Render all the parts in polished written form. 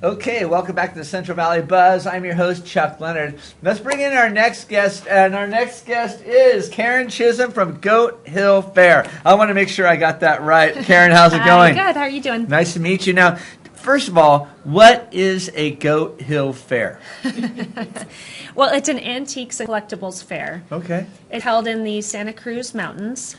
Okay, welcome back to the Central Valley Buzz. I'm your host, Chuck Leonard. Let's bring in our next guest, and our next guest is Karen Chisholm from Goat Hill Fair. I want to make sure I got that right. Karen, how's it going? Good. How are you doing? Nice to meet you. Now, first of all, what is a Goat Hill Fair? Well, it's an antiques and collectibles fair. Okay. It's held in the Santa Cruz Mountains.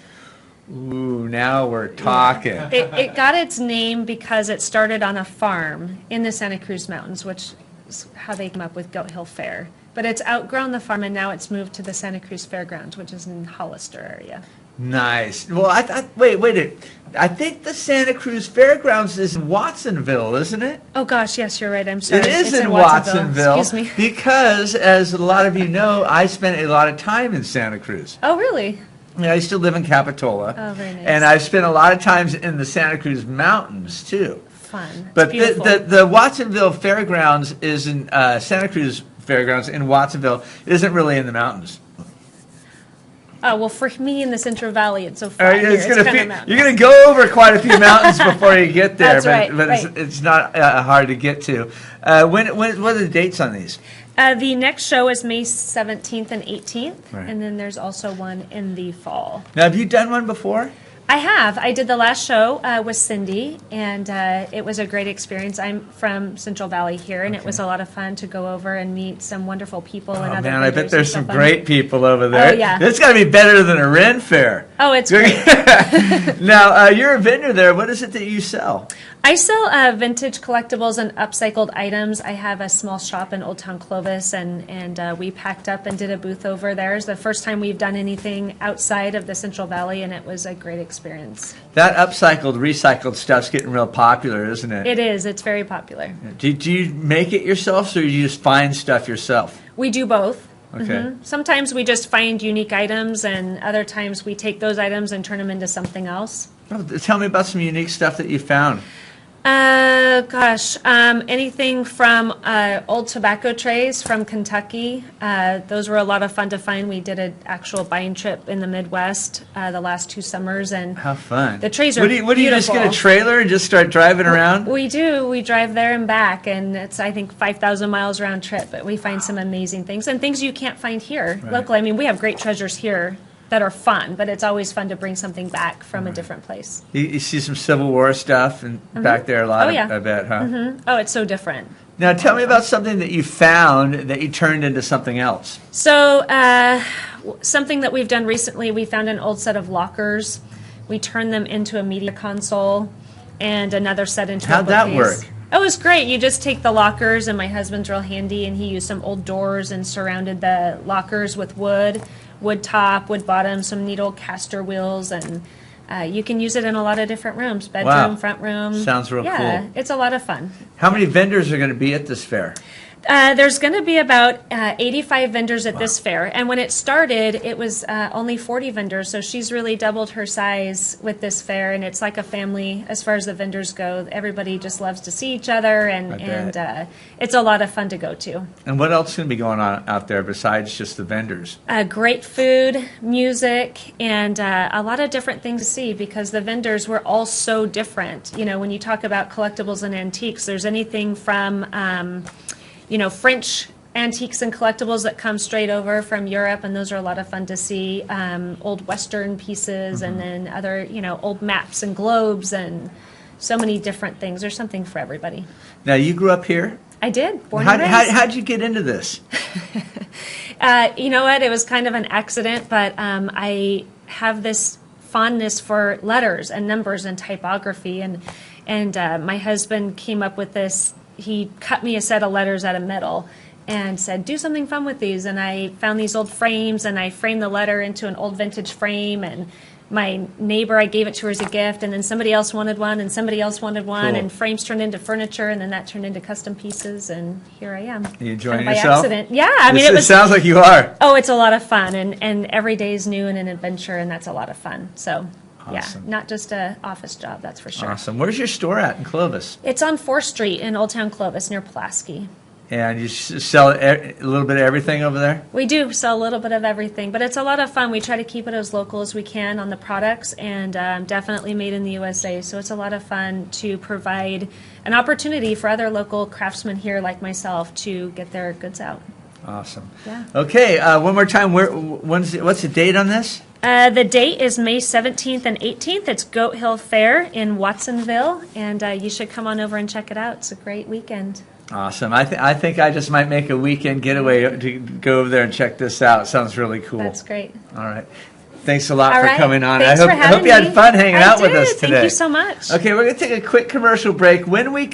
Ooh, now we're talking. It got its name because it started on a farm in the Santa Cruz Mountains, which is how they came up with Goat Hill Fair. But it's outgrown the farm, and now it's moved to the Santa Cruz Fairgrounds, which is in Hollister area. Nice. Well, I thought, wait. I think the Santa Cruz Fairgrounds is in Watsonville, isn't it? Oh, gosh, yes, you're right. I'm sorry. It is it's in Watsonville. Excuse me. Because, as a lot of you know, I spent a lot of time in Santa Cruz. Oh, really? I used to live in Capitola. Oh, very nice. And I've spent a lot of times in the Santa Cruz Mountains, too. Fun. But it's the Watsonville Fairgrounds is in Santa Cruz Fairgrounds in Watsonville isn't really in the mountains. Oh, well, for me in the Central Valley, it's so far here. You're going to go over quite a few mountains before you get there, That's right, but right. It's not hard to get to. What are the dates on these? The next show is May 17th and 18th, Right. and then there's also one in the fall. Now, have you done one before? I have. I did the last show with Cindy, and it was a great experience. I'm from Central Valley here, and it was a lot of fun to go over and meet some wonderful people and other man, I bet vendors there's and some so great people over there. Oh, yeah. It's got to be better than a Ren Fair. Oh, it's great. Now, you're a vendor there. What is it that you sell? I sell vintage collectibles and upcycled items. I have a small shop in Old Town Clovis, and we packed up and did a booth over there. It's the first time we've done anything outside of the Central Valley, and it was a great experience. That upcycled, recycled stuff's getting real popular, isn't it? It is. It's very popular. Do you make it yourself, or do you just find stuff yourself? We do both. Okay. Mm-hmm. Sometimes we just find unique items, and other times we take those items and turn them into something else. Oh, tell me about some unique stuff that you found. Anything from old tobacco trays from Kentucky. Those were a lot of fun to find. We did an actual buying trip in the Midwest the last 2 summers, and how fun! The trays are What do you just get a trailer and just start driving around? We do. We drive there and back, and it's I think 5,000 miles round trip. But we find some amazing things and things you can't find here locally. I mean, we have great treasures here that are fun, but it's always fun to bring something back from a different place. You see some Civil War stuff and back there a lot, I bet, huh? Mm-hmm. Oh, it's so different. Now, tell me about something that you found that you turned into something else. So, something that we've done recently, we found an old set of lockers. We turned them into a media console and another set into a bookcase. How'd that work? Oh, it was great. You just take the lockers, and my husband's real handy, and he used some old doors and surrounded the lockers with wood top, wood bottom, some neat old caster wheels, and you can use it in a lot of different rooms, bedroom, front room. Sounds real cool. Yeah, it's a lot of fun. How many vendors are going to be at this fair? There's going to be about 85 vendors at this fair. And when it started, it was only 40 vendors. So she's really doubled her size with this fair. And it's like a family as far as the vendors go. Everybody just loves to see each other. And it's a lot of fun to go to. And what else is going to be going on out there besides just the vendors? Great food, music, and a lot of different things to see because the vendors were all so different. You know, when you talk about collectibles and antiques, there's anything from French antiques and collectibles that come straight over from Europe, and those are a lot of fun to see. Old Western pieces, and then other, old maps and globes, and so many different things. There's something for everybody. Now, you grew up here? I did. Born and raised. How'd you get into this? You know what? It was kind of an accident, but I have this fondness for letters and numbers and typography, and my husband came up with this. He cut me a set of letters out of metal and said, do something fun with these. And I found these old frames, and I framed the letter into an old vintage frame. And my neighbor, I gave it to her as a gift. And then somebody else wanted one, and somebody else wanted one. Cool. And frames turned into furniture, and then that turned into custom pieces. And here I am. Are you enjoying by yourself? Accident. Yeah. I mean, it sounds like you are. Oh, it's a lot of fun. And every day is new and an adventure, and that's a lot of fun. So. Awesome. Yeah, not just an office job, that's for sure. Awesome. Where's your store at in Clovis? It's on 4th Street in Old Town Clovis near Pulaski. And you sell a little bit of everything over there? We do sell a little bit of everything, but it's a lot of fun. We try to keep it as local as we can on the products, and definitely made in the USA. So it's a lot of fun to provide an opportunity for other local craftsmen here like myself to get their goods out. Awesome. Yeah. Okay, one more time. What's the date on this? The date is May 17th and 18th. It's Goat Hill Fair in Watsonville, and you should come on over and check it out. It's a great weekend. Awesome. I think I just might make a weekend getaway to go over there and check this out. Sounds really cool. That's great. All right. Thanks a lot All for right. coming on. Thanks I for hope having you had me. fun hanging out with us today. Thank you so much. Okay, we're going to take a quick commercial break. When we